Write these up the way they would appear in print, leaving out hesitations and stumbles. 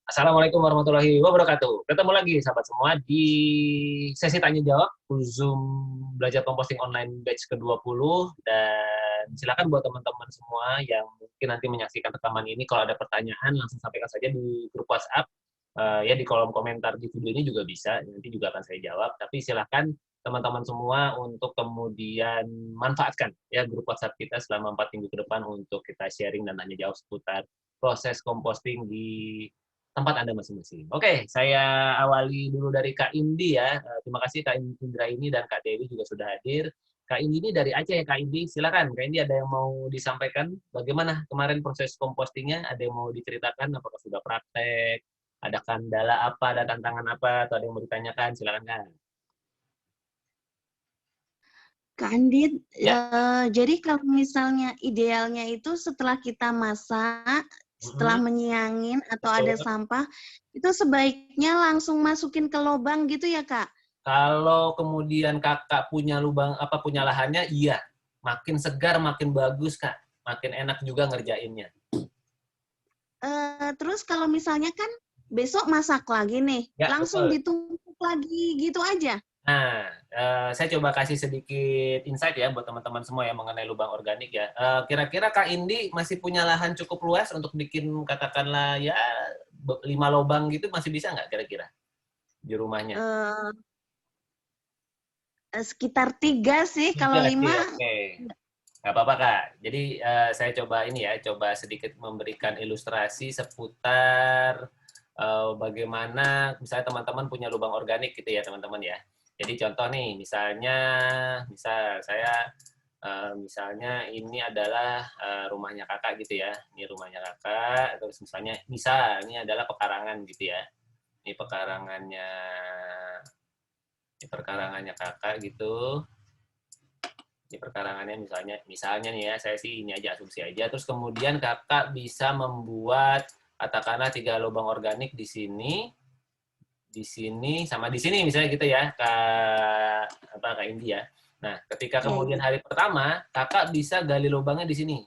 Assalamualaikum warahmatullahi wabarakatuh. Ketemu lagi sahabat semua di sesi tanya jawab Zoom belajar composting online batch ke-20 dan silakan buat teman-teman semua yang mungkin nanti menyaksikan rekaman ini kalau ada pertanyaan langsung sampaikan saja di grup WhatsApp ya di kolom komentar di video ini juga bisa, nanti juga akan saya jawab. Tapi silakan teman-teman semua untuk kemudian manfaatkan ya grup WhatsApp kita selama 4 minggu ke depan untuk kita sharing dan tanya jawab seputar proses composting di tempat Anda masing-masing. Oke, saya awali dulu dari Kak Indi ya. Terima kasih Kak Indra ini dan Kak Dewi juga sudah hadir. Kak Indi ini dari Aceh ya Kak Indi. Silakan Kak Indi, ada yang mau disampaikan? Bagaimana kemarin proses compostingnya? Ada yang mau diceritakan? Apakah sudah praktek? Ada kendala apa, ada tantangan apa, atau ada yang mau ditanyakan? Silakan Kak. Kak Andit, Ya. jadi kalau misalnya idealnya itu setelah kita masak, setelah menyiangin atau ada Betul. sampah, itu sebaiknya langsung masukin ke lubang gitu ya, Kak? Kalau kemudian kakak punya lubang punya lahannya, iya. Makin segar, makin bagus Kak. Makin enak juga ngerjainnya. Terus kalau misalnya kan besok masak lagi nih, Ya, langsung betul. ditumpuk lagi gitu aja? Nah, saya coba kasih sedikit insight ya buat teman-teman semua yang mengenai lubang organik ya. Kira-kira Kak Indi masih punya lahan cukup luas untuk bikin katakanlah ya 5 lubang gitu, masih bisa nggak kira-kira di rumahnya? Eh, Sekitar 3 sih, kalau 3 sih, 5. oke. Nggak apa-apa Kak. Jadi saya coba ini ya, coba sedikit memberikan ilustrasi seputar bagaimana misalnya teman-teman punya lubang organik gitu ya teman-teman ya. Jadi contoh nih, misal saya misalnya ini adalah rumahnya kakak gitu ya. Ini rumahnya kakak, terus misalnya ini adalah pekarangan gitu ya. Ini pekarangannya kakak gitu. Di perkarangannya misalnya nih ya, saya sih ini aja asumsi aja. Terus kemudian kakak bisa membuat katakanlah 3 lubang organik di sini sama di sini misalnya gitu ya, Kak Indi ya. Nah, ketika Iya, kemudian iya. hari pertama, kakak bisa gali lubangnya di sini.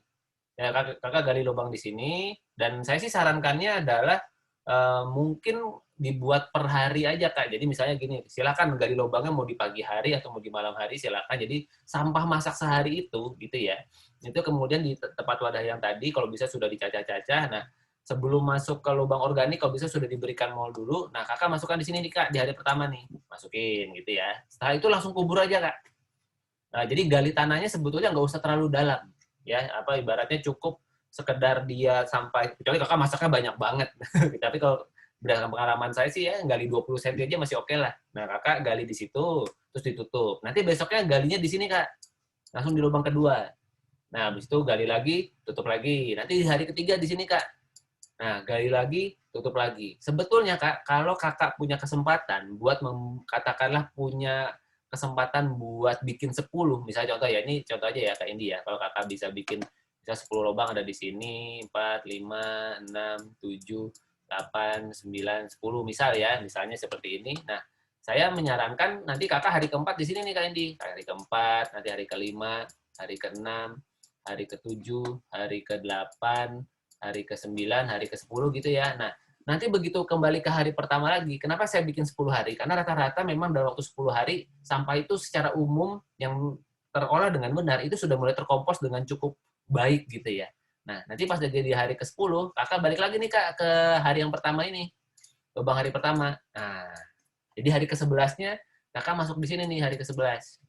Ya, kakak gali lubang di sini, dan saya sih sarankannya adalah mungkin dibuat per hari aja Kak. Jadi misalnya gini, silakan gali lubangnya mau di pagi hari atau mau di malam hari silakan. Jadi sampah masak sehari itu gitu ya. Itu kemudian di tempat wadah yang tadi kalau bisa sudah dicacah-cacah. Nah, sebelum masuk ke lubang organik kalau bisa sudah diberikan mol dulu. Nah, kakak masukkan di sini nih Kak di hari pertama nih. Masukin gitu ya. Setelah itu langsung kubur aja Kak. Nah, jadi gali tanahnya sebetulnya nggak usah terlalu dalam. Ya, ibaratnya cukup sekedar dia sampai, kecuali kakak masaknya banyak banget. Tapi kalau berdasarkan pengalaman saya sih ya, gali 20 cm aja masih oke lah. Nah, kakak gali di situ, terus ditutup. Nanti besoknya galinya di sini, Kak. Langsung di lubang kedua. Nah, habis itu gali lagi, tutup lagi. Nanti di hari ketiga di sini, Kak. Nah, gali lagi, tutup lagi. Sebetulnya, Kak, kalau kakak punya kesempatan buat katakanlah punya kesempatan buat bikin 10, misalnya contoh ya, ini contoh aja ya Kak Indi ya, kalau kakak bisa bikin bisa 10 lubang ada di sini, 4, 5, 6, 7, 8, 9, 10, misal ya, misalnya seperti ini. Nah, saya menyarankan nanti kakak hari keempat di sini nih Kak Indi. Hari keempat, nanti hari kelima, hari keenam, hari ketujuh, hari ke-8, hari ke-9, hari ke-10 gitu ya. Nah, nanti begitu kembali ke hari pertama lagi, kenapa saya bikin 10 hari? Karena rata-rata memang dalam waktu 10 hari, sampah itu secara umum yang terolah dengan benar, itu sudah mulai terkompos dengan cukup baik gitu ya. Nah, nanti pas jadi di hari ke-10, kakak balik lagi nih Kak ke hari yang pertama ini, lubang hari pertama. Nah, jadi hari ke-11-nya, kakak masuk di sini nih, hari ke-11.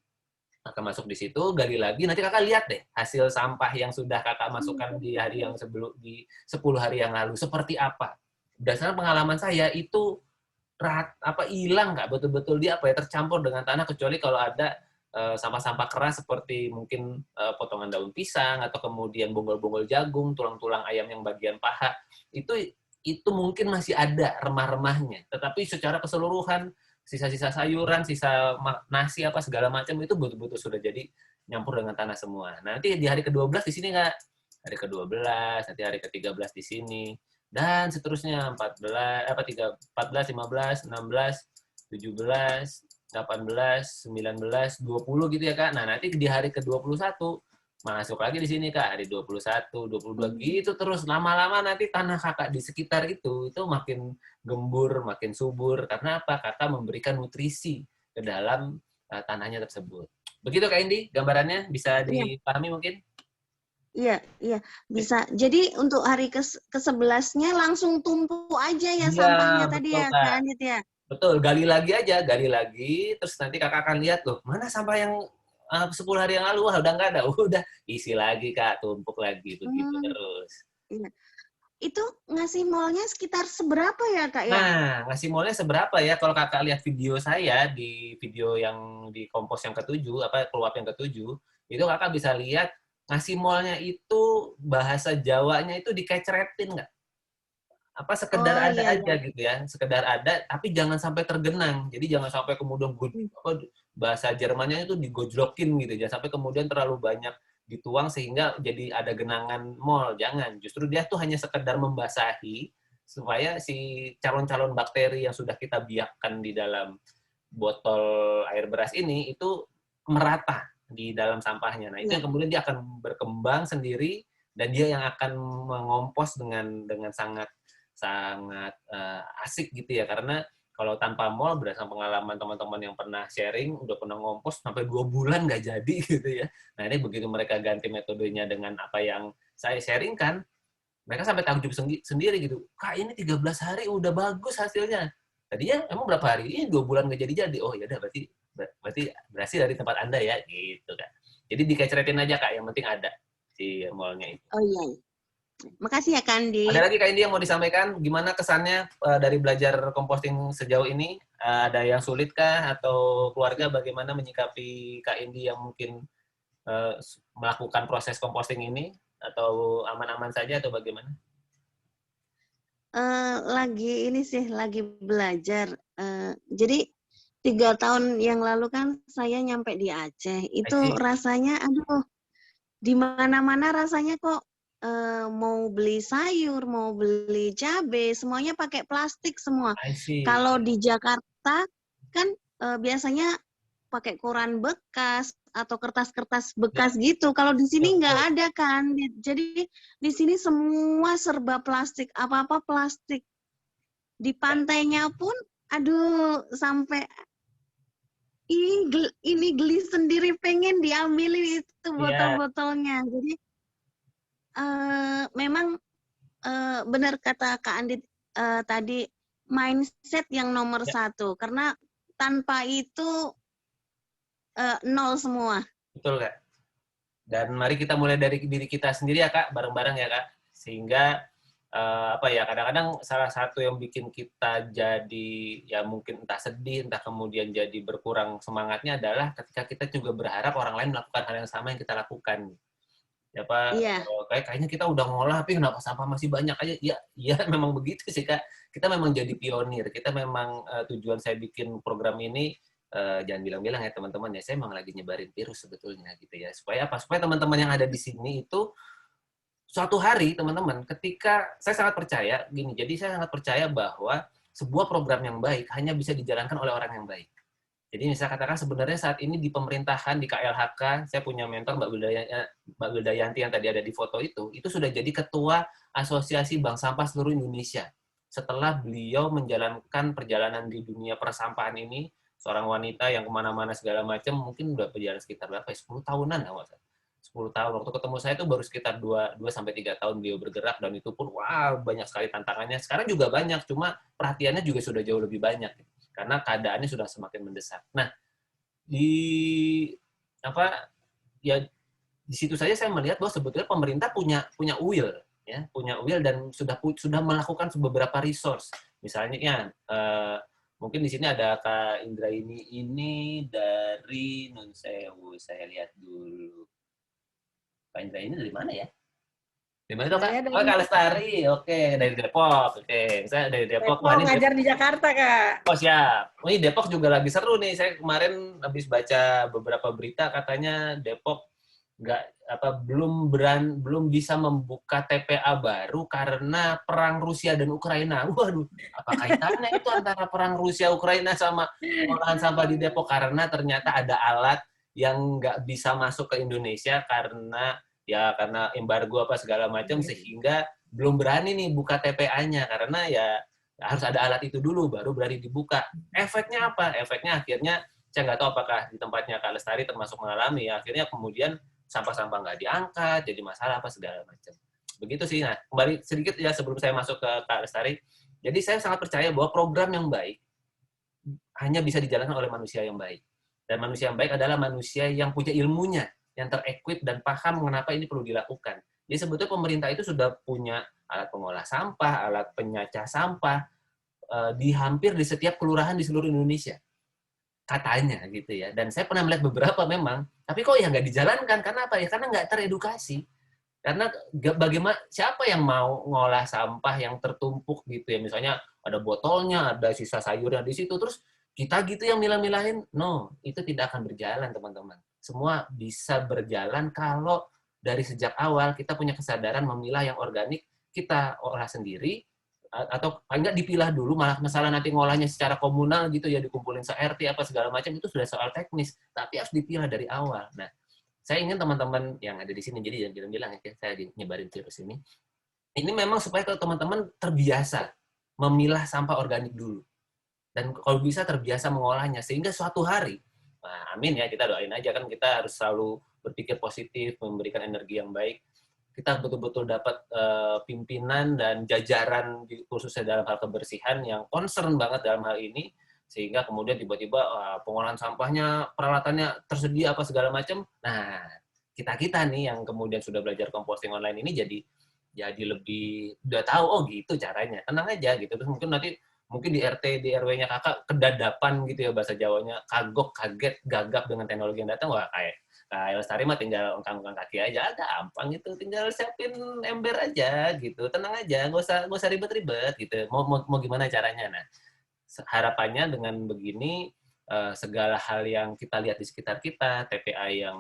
Kakak masuk di situ, gali lagi, nanti kakak lihat deh hasil sampah yang sudah kakak masukkan di hari yang sebelum, di 10 hari yang lalu seperti apa. Berdasarkan pengalaman saya itu hilang nggak betul-betul dia tercampur dengan tanah, kecuali kalau ada sampah-sampah keras seperti mungkin potongan daun pisang atau kemudian bonggol-bonggol jagung, tulang-tulang ayam yang bagian paha, itu mungkin masih ada remah-remahnya, tetapi secara keseluruhan sisa-sisa sayuran, sisa nasi apa segala macam itu betul-betul sudah jadi nyampur dengan tanah semua. Nah, nanti di hari ke-12 di sini Kak. Hari ke-12, nanti hari ke-13 di sini dan seterusnya 14 14, 15, 16, 17, 18, 19, 20 gitu ya Kak. Nah, nanti di hari ke-21 masuk lagi di sini Kak, hari 21, 22 gitu terus lama-lama nanti tanah Kakak di sekitar itu makin gembur, makin subur karena apa? Kakak memberikan nutrisi ke dalam tanahnya tersebut. Begitu Kak Indi, gambarannya bisa Iya, dipahami mungkin? iya, iya, bisa. Jadi untuk hari ke-11-nya langsung tumpuk aja ya Iya, sampahnya tadi betul ya, Kak. Kak Anit ya? Betul, gali lagi aja, gali lagi, terus nanti kakak akan lihat loh, mana sampah yang 10 hari yang lalu, wah udah nggak ada, udah isi lagi kak, tumpuk lagi, begitu Hmm, terus. iya. Itu ngasih molnya sekitar seberapa ya, Kak ya? Nah, ngasih molnya seberapa ya? Kalau kakak lihat video saya di video yang di kompos yang ketujuh, apa keluap yang ketujuh, itu kakak bisa lihat ngasih molnya itu bahasa Jawanya itu dikecretin nggak? Apa sekedar Oh ada iya, aja iya. gitu ya, sekedar ada tapi jangan sampai tergenang. Jadi jangan sampai kemudian Hmm. apa, bahasa Jermannya itu digojlokin gitu, jangan sampai kemudian terlalu banyak dituang sehingga jadi ada genangan mol, jangan. Justru dia tuh hanya sekedar membasahi supaya si calon-calon bakteri yang sudah kita biakkan di dalam botol air beras ini itu merata di dalam sampahnya. Nah, itu Iya. yang kemudian dia akan berkembang sendiri dan dia yang akan mengompos dengan sangat sangat asik gitu ya karena kalau tanpa mall berdasarkan pengalaman teman-teman yang pernah sharing udah pernah ngompos sampai 2 bulan nggak jadi gitu ya. Nah ini begitu mereka ganti metodenya dengan apa yang saya sharingkan, mereka sampai takjub sendiri gitu. Kak ini 13 hari udah bagus hasilnya. Tadinya emang berapa hari? Ini 2 bulan nggak jadi-jadi. Oh ya udah berarti berhasil dari tempat Anda ya gitu kan. Jadi dikeceretin aja Kak, yang penting ada si mallnya itu. Oh iya, iya. Makasih ya, Ada Kandi. lagi Kak Indi yang mau disampaikan? Gimana kesannya dari belajar composting sejauh ini? Ada yang sulit kah? Atau keluarga bagaimana menyikapi Kak Indi yang mungkin melakukan proses composting ini? Atau aman-aman saja atau bagaimana? Lagi ini sih, lagi belajar. Jadi 3 tahun yang lalu kan saya nyampe di Aceh. I Itu see. rasanya, aduh, di mana-mana rasanya kok mau beli sayur, mau beli cabai, semuanya pakai plastik semua. I see. Kalau di Jakarta kan biasanya pakai koran bekas atau kertas-kertas Ya, bekas gitu. Kalau di betul, sini nggak betul. ada kan. Jadi di sini semua serba plastik, apa-apa plastik. Di Ya, pantainya pun, aduh, sampai ini geli sendiri pengen diambilin itu iya, botol-botolnya. Jadi memang benar kata Kak Andit tadi, mindset yang nomor ya, satu. Karena tanpa itu nol semua. betul Kak. Dan mari kita mulai dari diri kita sendiri ya Kak, bareng-bareng ya Kak. Sehingga apa ya, kadang-kadang salah satu yang bikin kita jadi ya mungkin entah sedih, entah kemudian jadi berkurang semangatnya adalah ketika kita juga berharap orang lain melakukan hal yang sama yang kita lakukan. Ya Pak, Iya, kayaknya kita udah ngolah tapi kenapa sampah masih banyak aja? Ya, ya memang begitu sih Kak. Kita memang jadi pionir. Kita memang tujuan saya bikin program ini jangan bilang-bilang ya teman-teman ya, saya memang lagi nyebarin virus sebetulnya gitu ya. Supaya apa? Supaya teman-teman yang ada di sini itu suatu hari teman-teman, ketika saya sangat percaya gini, jadi saya sangat percaya bahwa sebuah program yang baik hanya bisa dijalankan oleh orang yang baik. Jadi misalnya katakan sebenarnya saat ini di pemerintahan, di KLHK, saya punya mentor Mbak Wildayanti yang tadi ada di foto itu sudah jadi ketua Asosiasi Bank Sampah seluruh Indonesia. Setelah beliau menjalankan perjalanan di dunia persampahan ini, seorang wanita yang kemana-mana segala macam, mungkin udah perjalanan sekitar berapa ya, 10 tahunan ya, 10 tahun. Waktu ketemu saya itu baru sekitar 2 sampai 3 tahun beliau bergerak, dan itu pun wow, banyak sekali tantangannya. Sekarang juga banyak, cuma perhatiannya juga sudah jauh lebih banyak karena keadaannya sudah semakin mendesak. Nah, di apa ya di situ saja saya melihat bahwa sebetulnya pemerintah punya punya will ya, punya will dan sudah melakukan beberapa resource. Misalnya ya mungkin di sini ada Kak Indra ini dari Nun Sewu, saya lihat dulu. Kak Indra ini dari mana ya? Di mana tuh Kak? Saya Oh dari Kak Lestari, oke dari Depok, oke saya dari Depok. Wah Depok, ini ngajar di Jakarta, Kak. Oh siap. Oh, ini Depok juga lagi seru nih. Saya kemarin habis baca beberapa berita katanya Depok nggak belum bisa membuka TPA baru karena perang Rusia dan Ukraina. Waduh, apa kaitannya itu antara perang Rusia Ukraina sama pengolahan sampah di Depok? Karena ternyata ada alat yang nggak bisa masuk ke Indonesia karena embargo apa segala macam, sehingga belum berani nih buka TPA-nya karena ya harus ada alat itu dulu baru berani dibuka. Efeknya apa? Efeknya akhirnya saya nggak tahu apakah di tempatnya Kak Lestari termasuk mengalami, ya akhirnya kemudian sampah-sampah nggak diangkat, jadi masalah apa segala macam. Begitu sih. Nah, kembali sedikit ya sebelum saya masuk ke Kak Lestari. Jadi saya sangat percaya bahwa program yang baik hanya bisa dijalankan oleh manusia yang baik. Dan manusia yang baik adalah manusia yang punya ilmunya, yang terequip dan paham mengapa ini perlu dilakukan. Jadi sebetulnya pemerintah itu sudah punya alat pengolah sampah, alat penyacah sampah, di hampir di setiap kelurahan di seluruh Indonesia. Katanya gitu ya. Dan saya pernah melihat beberapa memang, tapi kok ya nggak dijalankan. Karena apa ya? Karena nggak teredukasi. Karena bagaimana, siapa yang mau ngolah sampah yang tertumpuk gitu ya. Misalnya ada botolnya, ada sisa sayurnya di situ, terus kita gitu yang milah-milahin. No, itu tidak akan berjalan, teman-teman. Semua bisa berjalan kalau dari sejak awal kita punya kesadaran memilah yang organik, kita olah sendiri, atau enggak dipilah dulu, malah masalah nanti ngolahnya secara komunal gitu ya, dikumpulin se-RT apa segala macam, itu sudah soal teknis, tapi harus dipilah dari awal. Nah, saya ingin teman-teman yang ada di sini, jadi jangan bilang ya, saya nyebarin virus ini memang supaya kalau teman-teman terbiasa memilah sampah organik dulu. Dan kalau bisa terbiasa mengolahnya, sehingga suatu hari, nah, amin ya, kita doain aja kan, kita harus selalu berpikir positif, memberikan energi yang baik, kita betul-betul dapat pimpinan dan jajaran khususnya dalam hal kebersihan yang concern banget dalam hal ini, sehingga kemudian tiba-tiba pengolahan sampahnya, peralatannya tersedia apa segala macam. Nah, kita nih yang kemudian sudah belajar composting online ini jadi lebih udah tahu, oh gitu caranya, tenang aja gitu. Terus mungkin di RT, di RW-nya kakak kedadapan gitu ya, bahasa Jawanya, kagok, kaget, gagap dengan teknologi yang datang, wah kayak Lestari mah tinggal ongkang-ongkang kaki aja, gampang gitu, tinggal siapin ember aja gitu, tenang aja, nggak usah ribet-ribet gitu. Mau gimana caranya? Nah, harapannya dengan begini, segala hal yang kita lihat di sekitar kita, TPA yang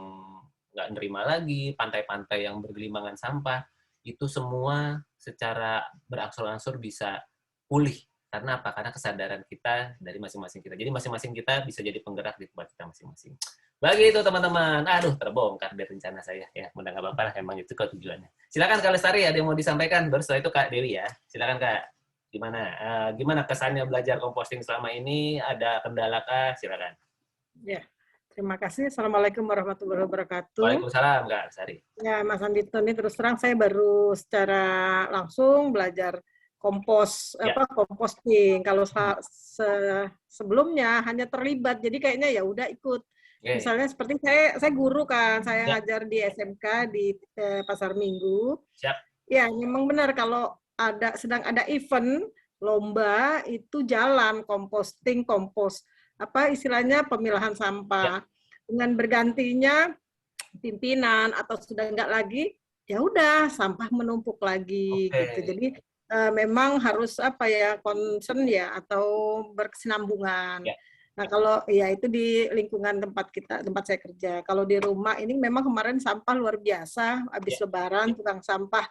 nggak nerima lagi, pantai-pantai yang bergelimangan sampah, itu semua secara berangsur-angsur bisa pulih. Karena apa? Karena kesadaran kita dari masing-masing kita. Jadi masing-masing kita bisa jadi penggerak di tempat kita masing-masing. Begitu teman-teman. Aduh, terbongkar dari rencana saya. Ya, mudah nggak apa-apa lah, emang itu kok tujuannya. Silakan Kak Lestari, ada yang mau disampaikan? Baru setelah itu Kak Dewi ya. Silakan Kak. Gimana kesannya belajar composting selama ini? Ada kendala kah? Silakan. Ya, terima kasih. Assalamualaikum warahmatullahi wabarakatuh. Waalaikumsalam Kak Lestari. Ya, Mas Andito, ini terus terang saya baru secara langsung belajar composting. Kalau sebelumnya hanya terlibat, jadi kayaknya ya udah ikut. Okay. Misalnya seperti saya guru kan, saya ngajar di SMK di Pasar Minggu. Siap. Ya, memang benar kalau sedang ada event lomba itu jalan composting, istilahnya pemilahan sampah. Dengan bergantinya pimpinan atau sudah enggak lagi, ya udah sampah menumpuk lagi gitu. Jadi memang harus concern ya atau berkesinambungan. Nah, kalau ya itu di lingkungan tempat saya kerja. Kalau di rumah ini memang kemarin sampah luar biasa, habis Lebaran tukang sampah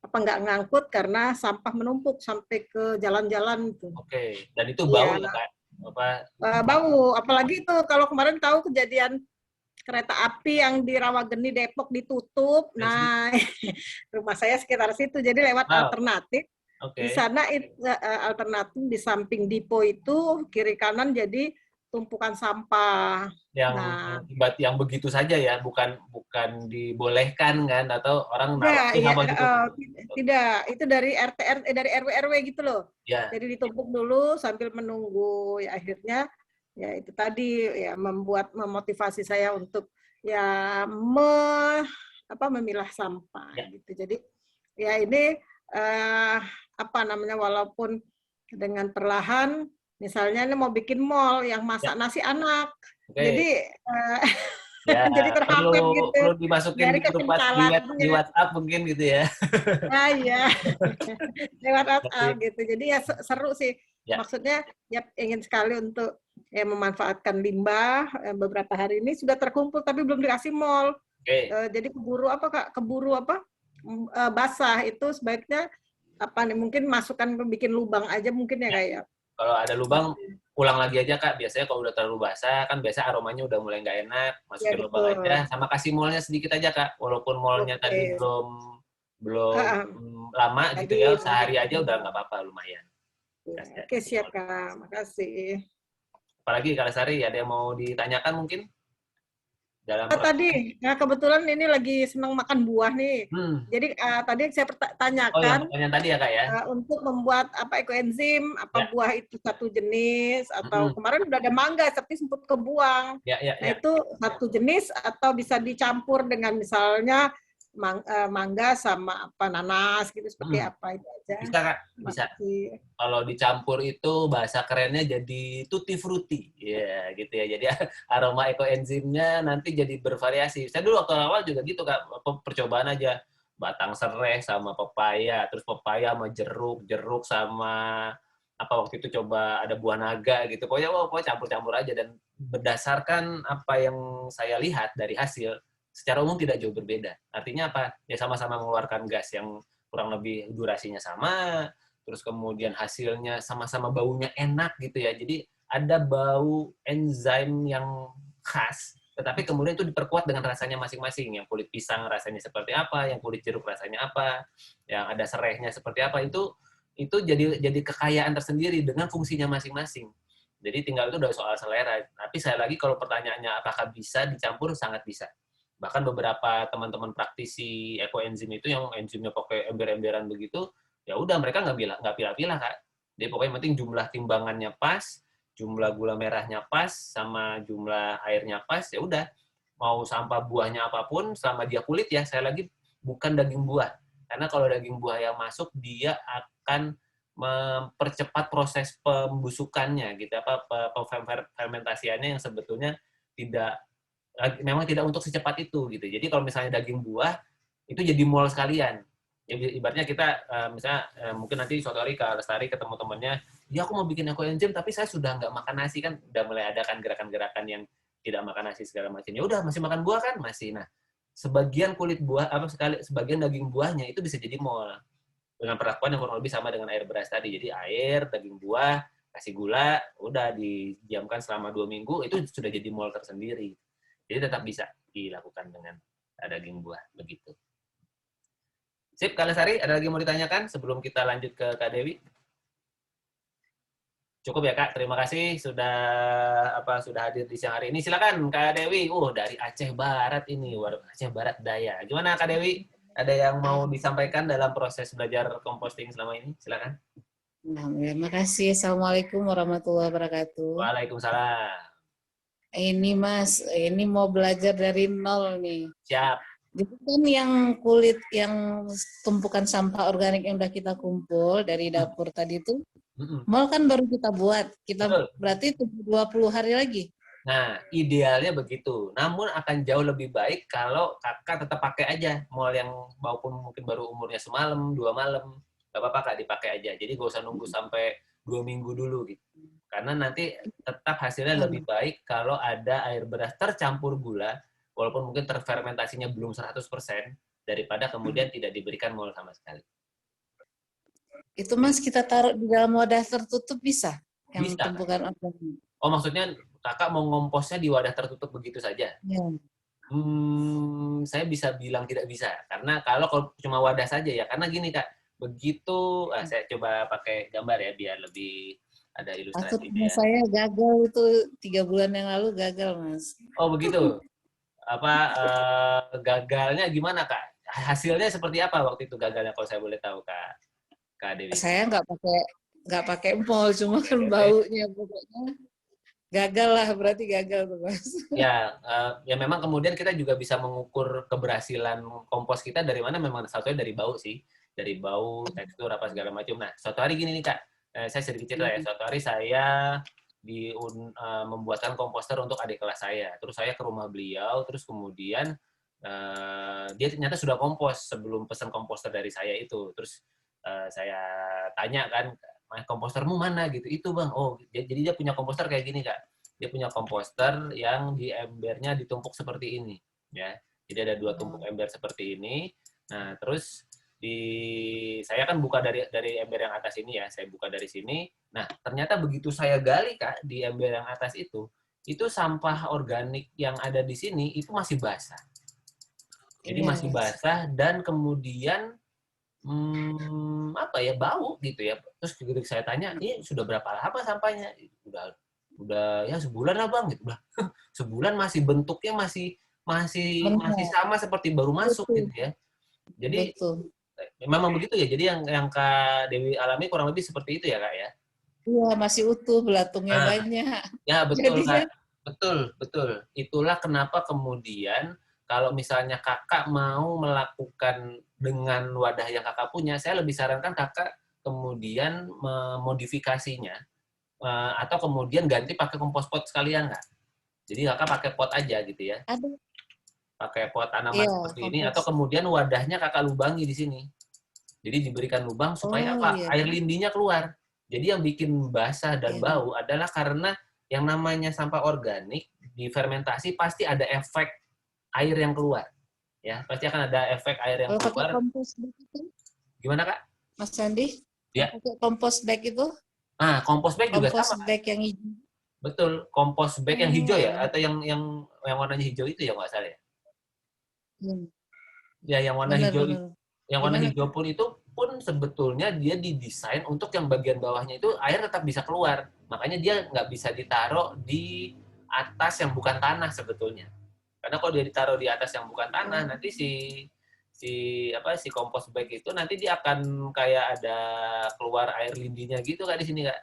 nggak ngangkut karena sampah menumpuk sampai ke jalan-jalan itu. Oke, dan itu bau ya Kak? Bau, apalagi itu kalau kemarin tahu kejadian kereta api yang di Rawageni Depok ditutup. Nah, rumah saya sekitar situ, jadi lewat alternatif. Di sana alternatif di samping depo itu kiri kanan jadi tumpukan sampah. Yang begitu saja ya, bukan dibolehkan kan, atau orang tidak, itu dari dari RW gitu loh. Ya. Jadi ditumpuk dulu sambil menunggu, ya akhirnya ya itu tadi ya memotivasi saya untuk ya memilah sampah gitu. Jadi ya ini walaupun dengan perlahan. Misalnya ini mau bikin mall yang masak nasi anak, jadi jadi terhambat gitu. Perlu dimasukin di WhatsApp mungkin gitu ya. Iya, lewat WhatsApp gitu. Jadi ya seru sih. Maksudnya ya ingin sekali untuk memanfaatkan limbah. Beberapa hari ini sudah terkumpul tapi belum dikasih mall. Jadi keburu basah itu sebaiknya mungkin masukkan bikin lubang aja mungkin ya kayak. Kalau ada lubang, ulang lagi aja Kak. Biasanya kalau udah terlalu basah, kan biasa aromanya udah mulai nggak enak, Ya, masukin lubang betul. aja, sama kasih molnya sedikit aja Kak. Walaupun molnya tadi Oke. belum Ah, ah. lama gitu ya, Tadi sehari aja udah nggak apa-apa, lumayan. ya, oke, Kasih siap mol. Kak. Makasih. Apalagi Kak Lestari, ada yang mau ditanyakan mungkin dalam proses? Tadi, nah kebetulan ini lagi senang makan buah nih. Hmm. Jadi tadi saya Oh, yang tanyakan pertanyaan tadi ya Kak ya? untuk membuat apa ekoenzim, apa Ya. buah itu satu jenis atau Mm-mm. kemarin udah ada mangga tapi sempat kebuang. Ya, ya, Nah ya. itu satu jenis atau bisa dicampur dengan misalnya mangga sama apa nanas gitu seperti Mm. apa itu aja. Bisa Kak, Terima bisa. kasih. Kalau dicampur itu bahasa kerennya jadi tutti frutti, ya gitu ya. Jadi aroma ekoenzimnya nanti jadi bervariasi. Saya dulu waktu awal juga gitu Kak, percobaan aja batang serai sama pepaya, terus pepaya sama jeruk, jeruk sama apa waktu itu coba ada buah naga gitu. Pokoknya campur-campur aja dan berdasarkan apa yang saya lihat dari hasil, secara umum tidak jauh berbeda. Artinya apa? Ya sama-sama mengeluarkan gas yang kurang lebih durasinya sama, terus kemudian hasilnya sama-sama baunya enak gitu ya. Jadi ada bau enzim yang khas, tetapi kemudian itu diperkuat dengan rasanya masing-masing. Yang kulit pisang rasanya seperti apa, yang kulit jeruk rasanya apa, yang ada serehnya seperti apa, itu jadi kekayaan tersendiri dengan fungsinya masing-masing. Jadi tinggal itu udah soal selera. Tapi saya lagi kalau pertanyaannya apakah bisa dicampur, sangat bisa. Bahkan beberapa teman-teman praktisi ekoenzim itu yang enzimnya pakai ember-emberan begitu, ya udah mereka nggak pilih-pilih Kak. Jadi pokoknya penting jumlah timbangannya pas, jumlah gula merahnya pas, sama jumlah airnya pas, ya udah. Mau sampah buahnya apapun, selama dia kulit ya, saya lagi bukan daging buah. Karena kalau daging buah yang masuk, dia akan mempercepat proses pembusukannya gitu apa fermentasiannya yang sebetulnya tidak memang tidak untuk secepat itu gitu. Jadi kalau misalnya daging buah itu jadi mol sekalian. Ya, ibaratnya kita misalnya mungkin nanti suatu hari Kak Lestari ketemu temannya, ya aku mau bikin ekoenzim tapi saya sudah nggak makan nasi kan, udah mulai ada kan gerakan-gerakan yang tidak makan nasi segala macam. Ya udah masih makan buah kan masih. Nah, sebagian kulit buah sebagian daging buahnya itu bisa jadi mol dengan perlakuan yang kurang lebih sama dengan air beras tadi. Jadi air, daging buah, kasih gula, udah didiamkan selama 2 minggu itu sudah jadi mol tersendiri. Jadi tetap bisa dilakukan dengan daging buah begitu. Sip, Kak Lestari, ada lagi mau ditanyakan sebelum kita lanjut ke Kak Dewi? Cukup ya Kak, terima kasih sudah hadir di siang hari ini. Silakan Kak Dewi. Dari Aceh Barat ini, Aceh Barat Daya. Gimana Kak Dewi? Ada yang mau disampaikan dalam proses belajar composting selama ini? Silakan. Terima kasih. Assalamualaikum warahmatullahi wabarakatuh. Waalaikumsalam. Ini Mas, ini mau belajar dari nol nih. Siap. Jadi kan yang kulit, yang tumpukan sampah organik yang udah kita kumpul dari dapur tadi itu, mol kan baru kita buat. Kita Betul. berarti 20 hari lagi. Nah, idealnya begitu. Namun akan jauh lebih baik kalau kakak tetap pakai aja mol yang walaupun mungkin baru umurnya semalam, 2 malam. Gak apa-apa Kak, dipakai aja. Jadi gak usah nunggu sampai 2 minggu dulu gitu. Karena nanti tetap hasilnya lebih baik kalau ada air beras tercampur gula, walaupun mungkin terfermentasinya belum 100%, daripada kemudian tidak diberikan mol sama sekali. Itu Mas kita taruh di dalam wadah tertutup bisa? Yang Bisa. tumpukan organik. Oh, maksudnya kakak mau ngomposnya di wadah tertutup begitu saja? Ya. Saya bisa bilang tidak bisa. Karena kalau cuma wadah saja ya, karena gini Kak, begitu, saya coba pakai gambar ya, biar lebih ada ilustrasinya. Saya gagal itu 3 bulan yang lalu gagal Mas. Oh begitu. Gagalnya gimana Kak? Hasilnya seperti apa waktu itu gagalnya kalau saya boleh tahu Kak Dewi? Saya nggak pakai mol, cuma kan baunya pokoknya gagal lah, berarti gagal tuh Mas. Ya memang kemudian kita juga bisa mengukur keberhasilan kompos kita dari mana, memang satunya dari bau sih, dari bau, tekstur apa segala macam. Nah suatu hari gini nih Kak, saya sedikit cerita ya. Suatu hari saya membuatkan komposter untuk adik kelas saya. Terus saya ke rumah beliau, terus kemudian dia ternyata sudah kompos sebelum pesan komposter dari saya itu. Terus saya tanya kan, kompostermu mana gitu? Itu Bang. Oh, jadi dia punya komposter kayak gini Kak. Dia punya komposter yang di embernya ditumpuk seperti ini, ya. Jadi ada 2 tumpuk ember seperti ini. Nah, terus saya kan buka dari ember yang atas ini ya, saya buka dari sini. Nah, ternyata begitu saya gali Kak di ember yang atas itu sampah organik yang ada di sini itu masih basah. Jadi masih basah dan kemudian apa ya, bau gitu ya. Terus ketika saya tanya, ini sudah berapa lama sampahnya? Udah ya sebulan lah Bang gitu. Sebulan masih bentuknya masih sama seperti baru masuk gitu ya. Jadi memang begitu ya. Jadi yang Kak Dewi alami kurang lebih seperti itu ya Kak ya. Iya, masih utuh, belatungnya banyak. Ya betul Jadinya, Kak. Betul. Itulah kenapa kemudian kalau misalnya Kakak mau melakukan dengan wadah yang Kakak punya, saya lebih sarankan Kakak kemudian memodifikasinya atau kemudian ganti pakai kompos pot sekalian Kak. Jadi Kakak pakai pot aja gitu ya. Pakai pot tanaman seperti ini atau kemudian wadahnya Kakak lubangi di sini. Jadi diberikan lubang supaya air lindinya keluar. Jadi yang bikin basah dan bau adalah karena yang namanya sampah organik di fermentasi pasti ada efek air yang keluar. Ya, pasti akan ada efek air yang keluar. Pakai kompos bag itu? Gimana Kak? Mas Sandi? Ya. Pakai kompos bag itu? Kompos bag juga sama. Kompos bag yang hijau. Betul, kompos bag yang hijau ya, atau yang warnanya hijau itu ya nggak salah ya. Ya, yang warna hijau. Yang warna hijau pun itu pun sebetulnya dia didesain untuk yang bagian bawahnya itu air tetap bisa keluar. Makanya dia nggak bisa ditaruh di atas yang bukan tanah sebetulnya. Karena kalau dia ditaruh di atas yang bukan tanah, nanti si kompos bag itu nanti dia akan kayak ada keluar air lindinya gitu Kak di sini Kak.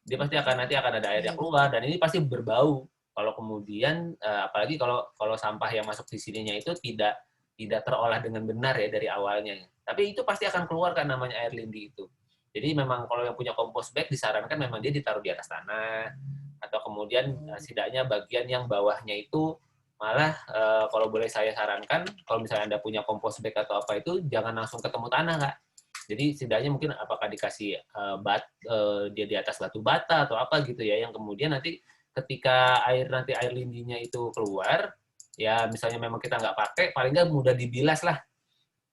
Dia pasti nanti akan ada air yang keluar dan ini pasti berbau. Kalau kemudian apalagi kalau sampah yang masuk di sininya itu tidak terolah dengan benar ya dari awalnya. Tapi itu pasti akan keluar kan namanya air lindi itu. Jadi memang kalau yang punya kompos bag disarankan memang dia ditaruh di atas tanah atau kemudian setidaknya bagian yang bawahnya itu malah kalau boleh saya sarankan kalau misalnya Anda punya kompos bag atau apa itu jangan langsung ketemu tanah Kak. Jadi setidaknya mungkin apakah dikasih dia di atas batu bata atau apa gitu ya yang kemudian nanti ketika air lindinya itu keluar ya misalnya memang kita nggak pakai paling nggak mudah dibilas lah.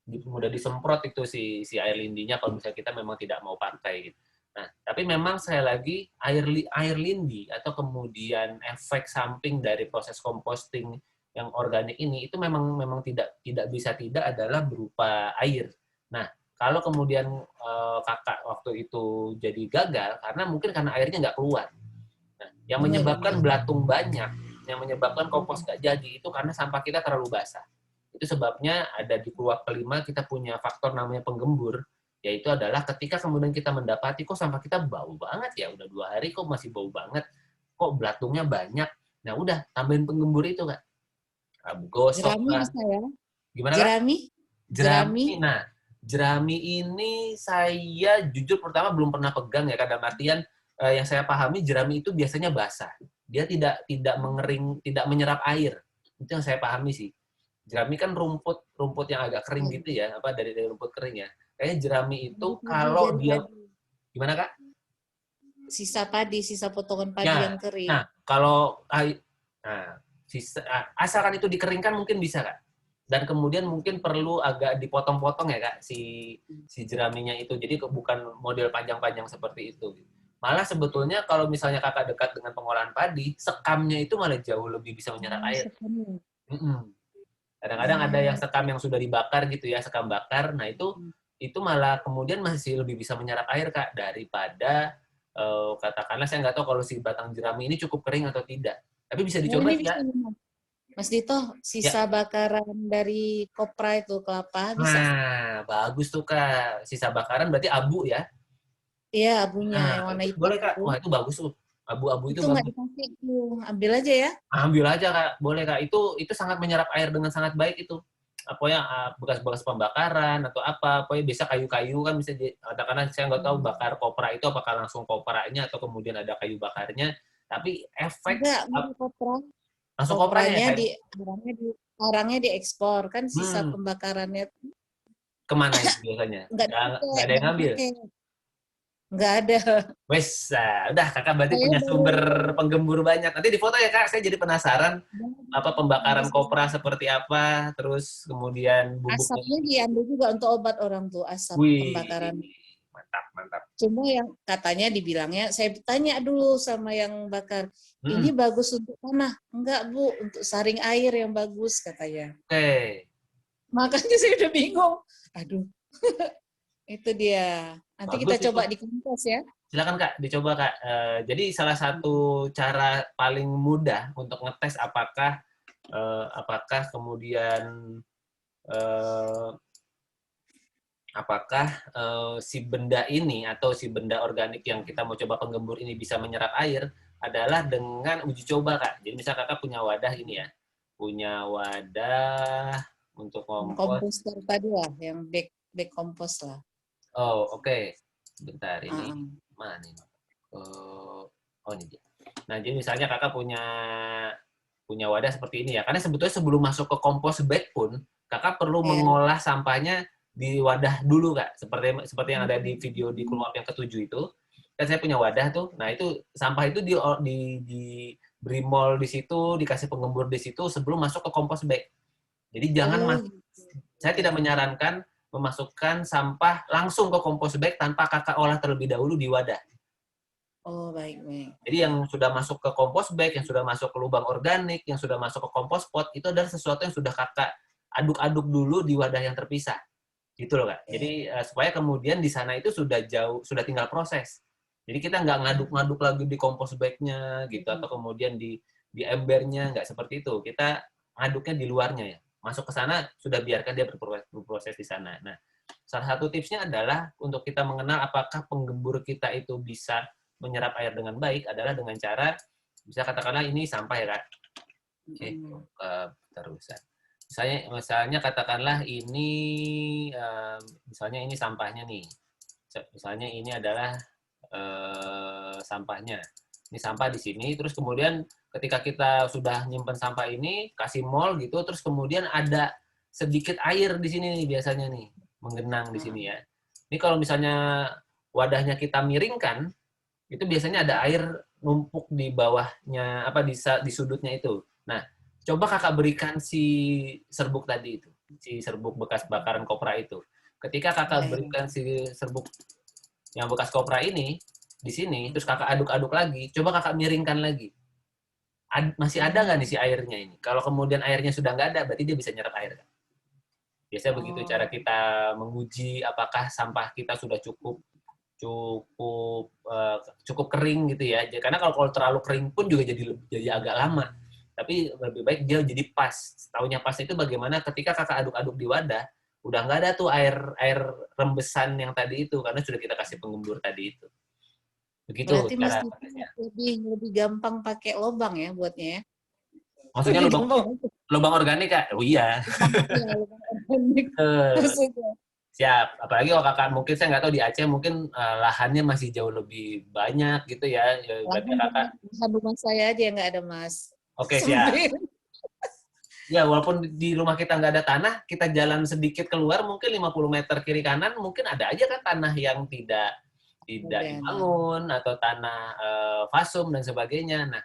Mudah disemprot itu si air lindinya kalau misalnya kita memang tidak mau pakai gitu. Nah, tapi memang saya lagi air lindi atau kemudian efek samping dari proses composting yang organik ini itu memang tidak bisa tidak adalah berupa air. Nah, kalau kemudian Kakak waktu itu jadi gagal karena mungkin karena airnya nggak keluar. Nah, yang menyebabkan belatung banyak, yang menyebabkan kompos nggak jadi itu karena sampah kita terlalu basah. Itu sebabnya ada di keluar kelima kita punya faktor namanya penggembur, yaitu adalah ketika kemudian kita mendapati kok sampah kita bau banget ya, udah 2 hari kok masih bau banget, kok belatungnya banyak. Nah udah, tambahin penggembur itu Kak. Gosok jerami lah. bisa ya? Gimana jerami? Kak? Jerami. Nah, jerami ini saya jujur pertama belum pernah pegang ya, dalam artian yang saya pahami jerami itu biasanya basah. Dia tidak mengering, tidak menyerap air. Itu yang saya pahami sih. Jerami kan rumput yang agak kering gitu ya, dari rumput kering ya. Kayaknya jerami itu kalau dia gimana Kak? Sisa potongan padi yang kering. Nah, kalau asalkan itu dikeringkan mungkin bisa Kak. Dan kemudian mungkin perlu agak dipotong-potong ya Kak si jeraminya itu. Jadi bukan model panjang-panjang seperti itu. Malah sebetulnya kalau misalnya Kakak dekat dengan pengolahan padi, sekamnya itu malah jauh lebih bisa menyerap air. Kadang-kadang ada yang sekam yang sudah dibakar gitu ya, sekam bakar. Nah, itu malah kemudian masih lebih bisa menyerap air Kak daripada katakanlah saya nggak tahu kalau si batang jerami ini cukup kering atau tidak. Tapi bisa dicoba sih ya. Mas Dito, sisa bakaran dari kopra itu kelapa bisa. Nah, bagus tuh Kak. Sisa bakaran berarti abu ya? Iya, abunya yang warna hitam. Boleh Kak. Wah, itu bagus tuh. Abu-abu itu nggak dikasih tuh, ambil aja ya. Ambil aja Kak, boleh Kak. Itu sangat menyerap air dengan sangat baik itu. Apa ya bekas-bekas pembakaran atau apa, pokoknya bisa kayu-kayu kan bisa katakanlah saya nggak tahu bakar kopra itu apakah langsung kopranya atau kemudian ada kayu bakarnya, tapi efek kopra. Langsung kopranya orangnya diekspor kan sisa pembakarannya. Kemana itu biasanya? Nggak ada yang ngambil. Nggak ada. Wes, udah kakak berarti Saya punya sumber baru penggembur banyak. Nanti di foto ya kak, saya jadi penasaran apa pembakaran kopra seperti apa, terus kemudian bubuknya. asapnya diambil juga untuk obat orang tuh, asap Wih, pembakaran. mantap, mantap. Cuma yang katanya dibilangnya, saya tanya dulu sama yang bakar, ini bagus untuk tanah? Enggak Bu, untuk saring air yang bagus katanya. Oke. Makanya saya udah bingung. Aduh, itu dia. Nanti Bagus kita itu. coba di kompos ya. Silakan kak, dicoba kak. Jadi salah satu cara paling mudah untuk ngetes apakah kemudian si benda ini atau si benda organik yang kita mau coba penggembur ini bisa menyerap air adalah dengan uji coba kak. Jadi misal kakak punya wadah ini ya, punya wadah untuk kompos. Komposter tadi lah, yang back kompos lah. Oh oke. Bentar ini mana ini? Oh ini dia. Nah jadi misalnya kakak punya wadah seperti ini ya. Karena sebetulnya sebelum masuk ke kompos bag pun kakak perlu mengolah sampahnya di wadah dulu kak. Seperti yang ada di video di keluar yang ke-7 itu. Kan saya punya wadah tuh. Nah itu sampah itu di brimol di situ, dikasih penggembur di situ sebelum masuk ke kompos bag. Jadi saya tidak menyarankan memasukkan sampah langsung ke kompos bag tanpa kakak olah terlebih dahulu di wadah. Oh, baik. Jadi yang sudah masuk ke kompos bag, yang sudah masuk ke lubang organik, yang sudah masuk ke kompos pot, itu adalah sesuatu yang sudah kakak aduk-aduk dulu di wadah yang terpisah. Gitu loh, Kak. Jadi supaya kemudian di sana itu sudah tinggal proses. Jadi kita nggak ngaduk-ngaduk lagi di kompos bag-nya gitu, atau kemudian di embernya, nggak seperti itu. Kita ngaduknya di luarnya ya. Masuk ke sana, sudah biarkan dia berproses di sana. Nah, salah satu tipsnya adalah untuk kita mengenal apakah penggembur kita itu bisa menyerap air dengan baik adalah dengan cara, bisa katakanlah ini sampah ya, Kak. Oke, terusan. Misalnya katakanlah ini, misalnya ini sampahnya nih. Misalnya ini adalah sampahnya. Ini sampah di sini, terus kemudian ketika kita sudah nyimpen sampah ini, kasih mol gitu, terus kemudian ada sedikit air di sini nih biasanya nih, menggenang di sini ya. Ini kalau misalnya wadahnya kita miringkan, itu biasanya ada air numpuk di bawahnya, di sudutnya itu. Nah, coba kakak berikan si serbuk tadi itu, si serbuk bekas bakaran kopra itu. Ketika kakak berikan si serbuk yang bekas kopra ini, di sini, terus kakak aduk-aduk lagi, coba kakak miringkan lagi. Masih ada nggak nih si airnya ini? Kalau kemudian airnya sudah nggak ada, berarti dia bisa nyerap air. Biasanya begitu cara kita menguji apakah sampah kita sudah cukup kering gitu ya. Karena kalau terlalu kering pun juga jadi agak lama. Tapi lebih baik dia jadi pas. Taunya pas itu bagaimana ketika kakak aduk-aduk di wadah, udah nggak ada tuh air rembesan yang tadi itu, karena sudah kita kasih penggembur tadi itu. Begitu. Berarti mesti lebih gampang pakai lobang ya buatnya ya? Maksudnya lubang organik, Kak? Oh iya. Lubang organik. Siap. Apalagi kalau kakak, mungkin saya nggak tahu di Aceh mungkin lahannya masih jauh lebih banyak gitu ya. Berarti kakak. Rumah saya aja yang nggak ada, Mas. Oke, siap. Ya, walaupun di rumah kita nggak ada tanah, kita jalan sedikit keluar, mungkin 50 meter kiri kanan, mungkin ada aja kan tanah yang tidak dibangun, atau tanah fasum dan sebagainya. Nah,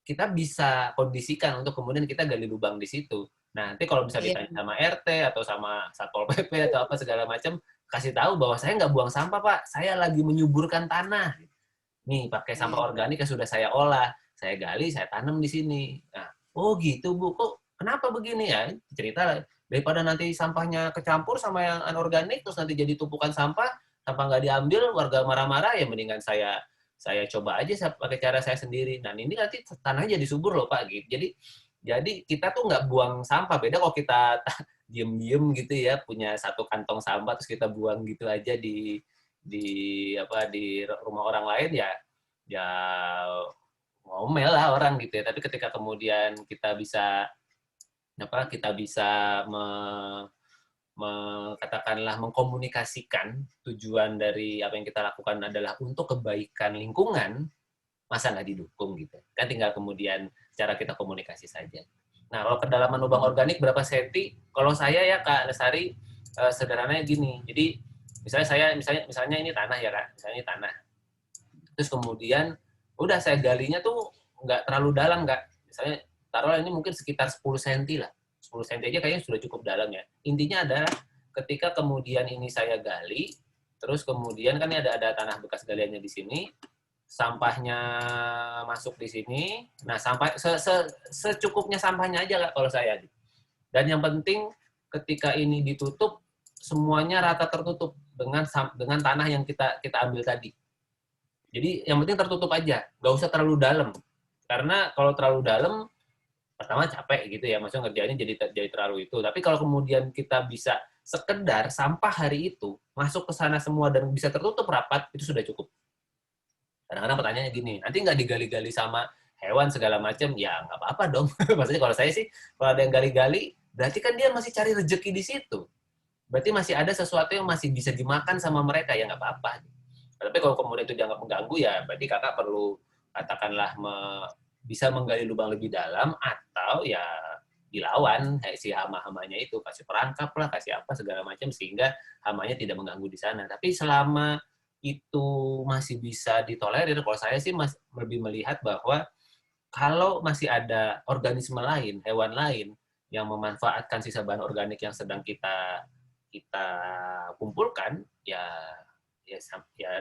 kita bisa kondisikan untuk kemudian kita gali lubang di situ. Nah, nanti kalau bisa ditanya sama RT atau sama Satpol PP atau apa segala macam, kasih tahu bahwa saya nggak buang sampah, Pak. Saya lagi menyuburkan tanah. Nih, pakai sampah organik yang sudah saya olah. Saya gali, saya tanam di sini. Nah, oh gitu, Bu. Kok kenapa begini ya? Cerita daripada nanti sampahnya kecampur sama yang anorganik, terus nanti jadi tumpukan sampah nggak diambil, warga marah-marah, ya mendingan saya coba aja pakai cara saya sendiri. Nah, ini nanti tanahnya jadi subur loh, Pak. Gitu. Jadi kita tuh nggak buang sampah. Beda kalau kita diem-diem gitu ya, punya satu kantong sampah terus kita buang gitu aja di rumah orang lain, ya ngomel lah orang gitu ya. Tapi ketika kemudian kita bisa katakanlah mengkomunikasikan tujuan dari apa yang kita lakukan adalah untuk kebaikan lingkungan, masa nggak didukung gitu. Kan tinggal kemudian cara kita komunikasi saja. Nah, kalau kedalaman lubang organik berapa senti? Kalau saya ya, Kak Lestari, sederhananya gini. Jadi Misalnya ini tanah ya Kak, misalnya ini tanah. Terus kemudian udah saya galinya tuh nggak terlalu dalam Kak. Misalnya taruhlah ini mungkin sekitar 10 cm lah. 10 cm aja kayaknya sudah cukup dalam ya. Intinya adalah ketika kemudian ini saya gali, terus kemudian kan ini ada tanah bekas galiannya di sini, sampahnya masuk di sini. Nah, sampai secukupnya sampahnya aja Kak kalau saya. Dan yang penting ketika ini ditutup semuanya rata tertutup dengan tanah yang kita ambil tadi. Jadi yang penting tertutup aja, nggak usah terlalu dalam. Karena kalau terlalu dalam pertama capek gitu ya, maksudnya ngerjainnya jadi terlalu itu. Tapi kalau kemudian kita bisa sekedar sampah hari itu masuk ke sana semua dan bisa tertutup rapat, itu sudah cukup. Kadang-kadang pertanyaannya gini, nanti nggak digali-gali sama hewan segala macam, ya nggak apa-apa dong. Maksudnya kalau saya sih, kalau ada yang gali-gali, berarti kan dia masih cari rezeki di situ. Berarti masih ada sesuatu yang masih bisa dimakan sama mereka, ya nggak apa-apa. Tapi kalau kemudian itu dianggap mengganggu, ya berarti kakak perlu katakanlah bisa menggali lubang lebih dalam, atau ya dilawan si hama-hamanya itu, kasih perangkap lah, kasih apa segala macam, sehingga hamanya tidak mengganggu di sana. Tapi selama itu masih bisa ditolerir, kalau saya sih lebih melihat bahwa kalau masih ada organisme lain, hewan lain, yang memanfaatkan sisa bahan organik yang sedang kita kumpulkan, ya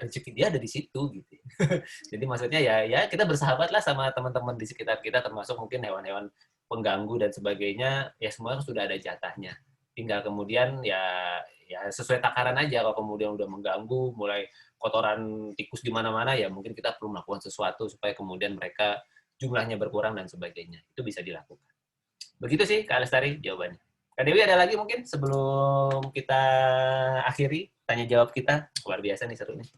rezeki dia ada di situ gitu. Jadi maksudnya ya kita bersahabat lah sama teman-teman di sekitar kita, termasuk mungkin hewan-hewan pengganggu dan sebagainya, ya semua sudah ada jatahnya. Tinggal kemudian ya sesuai takaran aja. Kalau kemudian udah mengganggu, mulai kotoran tikus di mana-mana, ya mungkin kita perlu melakukan sesuatu supaya kemudian mereka jumlahnya berkurang dan sebagainya. Itu bisa dilakukan. Begitu sih Kak Lestari jawabannya. Kak Dewi ada lagi mungkin sebelum kita akhiri tanya jawab kita? Luar biasa nih seru nih.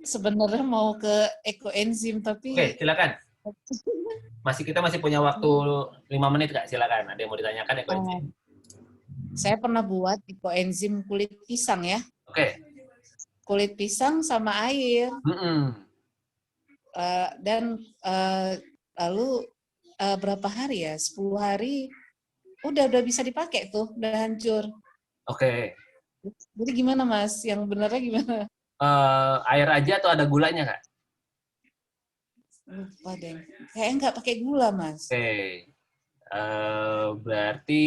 Sebenarnya mau ke ekoenzim tapi Oke, silakan. Kita masih punya waktu 5 menit Kak, silakan. Ada yang mau ditanyakan ekoenzim? Saya pernah buat ekoenzim kulit pisang ya. Oke. Kulit pisang sama air. Dan lalu berapa hari ya? 10 hari udah bisa dipakai tuh, udah hancur. Oke. Jadi gimana Mas? Yang benarnya gimana? Air aja atau ada gulanya Kak? Lupa deh. Kayaknya nggak pakai gula Mas. Oke. Berarti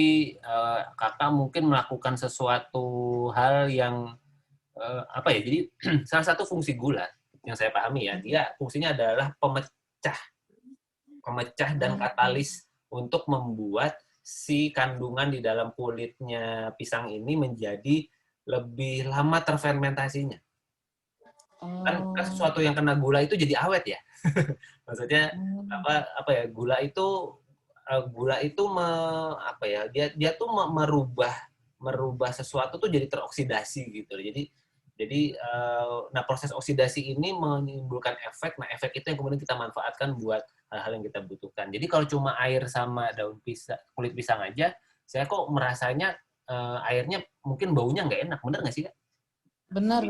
kakak mungkin melakukan sesuatu hal yang apa ya? Jadi salah satu fungsi gula yang saya pahami ya, dia fungsinya adalah pemecah dan katalis untuk membuat si kandungan di dalam kulitnya pisang ini menjadi lebih lama terfermentasinya. Kan sesuatu yang kena gula itu jadi awet ya. Maksudnya apa ya? Gula itu dia tuh merubah sesuatu tuh jadi teroksidasi gitu. Jadi proses oksidasi ini menimbulkan efek. Nah, efek itu yang kemudian kita manfaatkan buat hal-hal yang kita butuhkan. Jadi kalau cuma air sama daun pisang, kulit pisang aja, saya kok merasanya airnya mungkin baunya nggak enak. Bener nggak sih, Kak? Benar.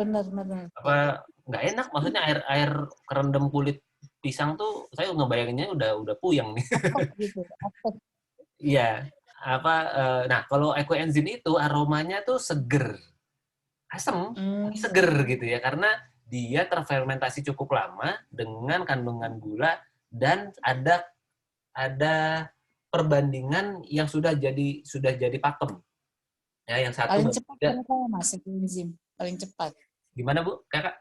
Apa nggak enak? Maksudnya air kerendam kulit pisang tuh saya ngebayanginnya udah puyeng nih. Iya. Nah, kalau ekoenzim itu aromanya tuh seger. Asam, seger gitu ya, karena dia terfermentasi cukup lama dengan kandungan gula dan ada perbandingan yang sudah jadi pakem. Ya, yang satu paling cepat kenapa Mas ekoenzim? Paling cepat. Gimana Bu, Kakak?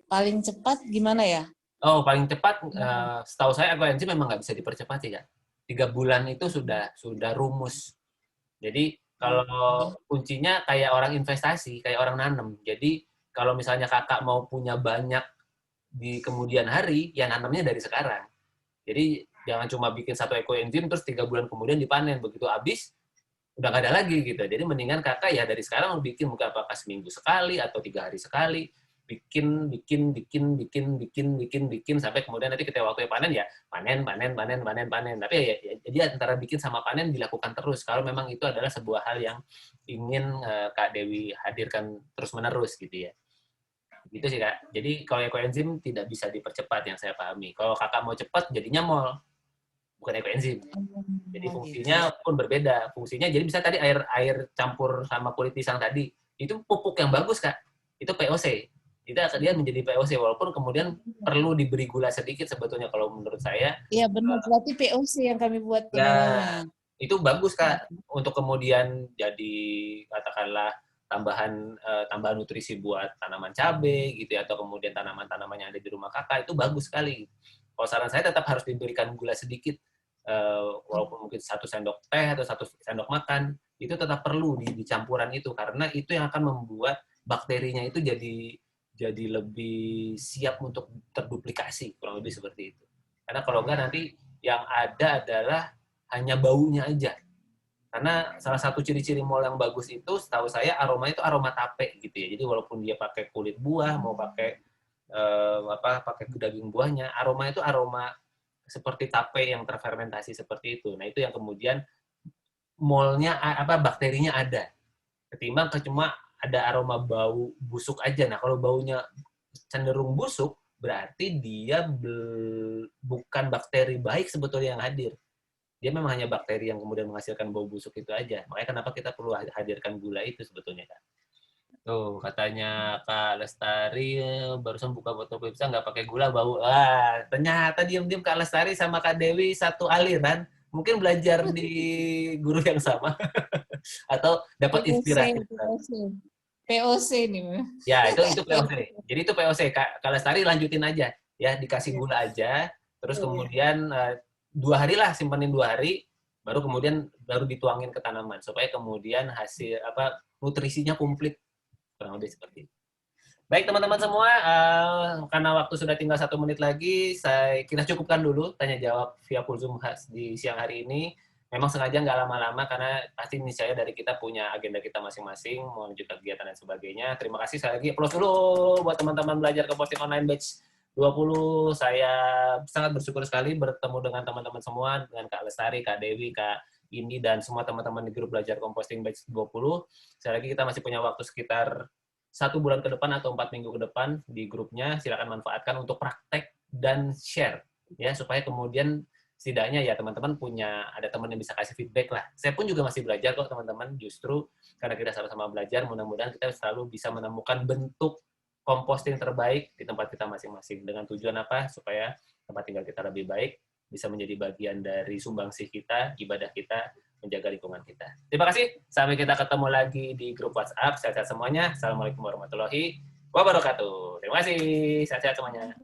Paling cepat gimana ya? Oh, paling cepat setahu saya ekoenzim memang nggak bisa dipercepat ya. 3 bulan itu sudah rumus. Jadi kalau kuncinya kayak orang investasi, kayak orang nanam. Jadi kalau misalnya kakak mau punya banyak di kemudian hari, ya nanamnya dari sekarang. Jadi jangan cuma bikin satu ekoenzim terus 3 bulan kemudian dipanen. Begitu habis, udah nggak ada lagi gitu. Jadi mendingan kakak ya dari sekarang bikin, mungkin apakah seminggu sekali atau 3 hari sekali. Bikin sampai kemudian nanti ketika waktunya panen ya panen. Tapi ya, jadi antara bikin sama panen dilakukan terus kalau memang itu adalah sebuah hal yang ingin Kak Dewi hadirkan terus-menerus gitu ya. Gitu sih Kak. Jadi kalau ekoenzim tidak bisa dipercepat yang saya pahami. Kalau kakak mau cepat jadinya mol. Bukan ekoenzim. Jadi fungsinya pun berbeda. Fungsinya jadi bisa tadi air campur sama kulit pisang tadi itu pupuk yang bagus, Kak. Itu POC. Itu dia menjadi POC, walaupun kemudian perlu diberi gula sedikit sebetulnya kalau menurut saya. Iya benar, berarti POC yang kami buat Ya, namanya. itu bagus, Kak, untuk kemudian jadi katakanlah tambahan nutrisi buat tanaman cabai gitu ya, atau kemudian tanaman-tanaman yang ada di rumah Kakak, itu bagus sekali. Kalau saran saya tetap harus diberikan gula sedikit, walaupun mungkin 1 sendok teh atau 1 sendok makan, itu tetap perlu di campuran itu, karena itu yang akan membuat bakterinya itu jadi lebih siap untuk terduplikasi, kurang lebih seperti itu. Karena kalau enggak nanti yang ada adalah hanya baunya aja. Karena salah satu ciri-ciri mall yang bagus itu, setahu saya aromanya itu aroma tape gitu ya. Jadi walaupun dia pakai kulit buah, mau pakai pakai daging buahnya, aroma itu aroma seperti tape yang terfermentasi seperti itu. Nah itu yang kemudian mallnya bakterinya ada. Ketimbang cuma ada aroma bau busuk aja. Nah kalau baunya cenderung busuk, berarti dia bukan bakteri baik sebetulnya yang hadir. Dia memang hanya bakteri yang kemudian menghasilkan bau busuk itu aja. Makanya kenapa kita perlu hadirkan gula itu sebetulnya, Kak. Tuh, katanya Kak Lestari barusan buka botol pizza nggak pakai gula bau. Ternyata diam-diam Kak Lestari sama Kak Dewi satu aliran. Mungkin belajar di guru yang sama. Atau dapat inspirasi. POC nih. Ya, itu POC. Jadi itu POC. Kak Lestari lanjutin aja. Ya, dikasih gula aja. Terus kemudian 2 hari lah, simpanin 2 hari. Baru dituangin ke tanaman. Supaya kemudian hasil nutrisinya komplit. Kurang lebih seperti itu. Baik teman-teman semua, karena waktu sudah tinggal 1 menit lagi, kita cukupkan dulu tanya jawab via full Zoom di siang hari ini. Memang sengaja nggak lama-lama karena pasti niscaya dari kita punya agenda kita masing-masing, mau lanjut kegiatan dan sebagainya. Terima kasih sekali lagi. Plus dulu buat teman-teman belajar Composting Online Batch 20. Saya sangat bersyukur sekali bertemu dengan teman-teman semua, dengan Kak Lestari, Kak Dewi, Kak Indi, dan semua teman-teman di grup belajar Composting Batch 20. Sekali lagi kita masih punya waktu sekitar 1 bulan ke depan atau 4 minggu ke depan di grupnya. Silakan manfaatkan untuk praktek dan share ya, supaya kemudian setidaknya ya teman-teman ada teman yang bisa kasih feedback lah. Saya pun juga masih belajar kok teman-teman, justru karena kita sama-sama belajar, mudah-mudahan kita selalu bisa menemukan bentuk composting terbaik di tempat kita masing-masing. Dengan tujuan apa? Supaya tempat tinggal kita lebih baik, bisa menjadi bagian dari sumbangsih kita, ibadah kita, menjaga lingkungan kita. Terima kasih. Sampai kita ketemu lagi di grup WhatsApp. Sehat-sehat semuanya. Assalamualaikum warahmatullahi wabarakatuh. Terima kasih. Sehat-sehat semuanya.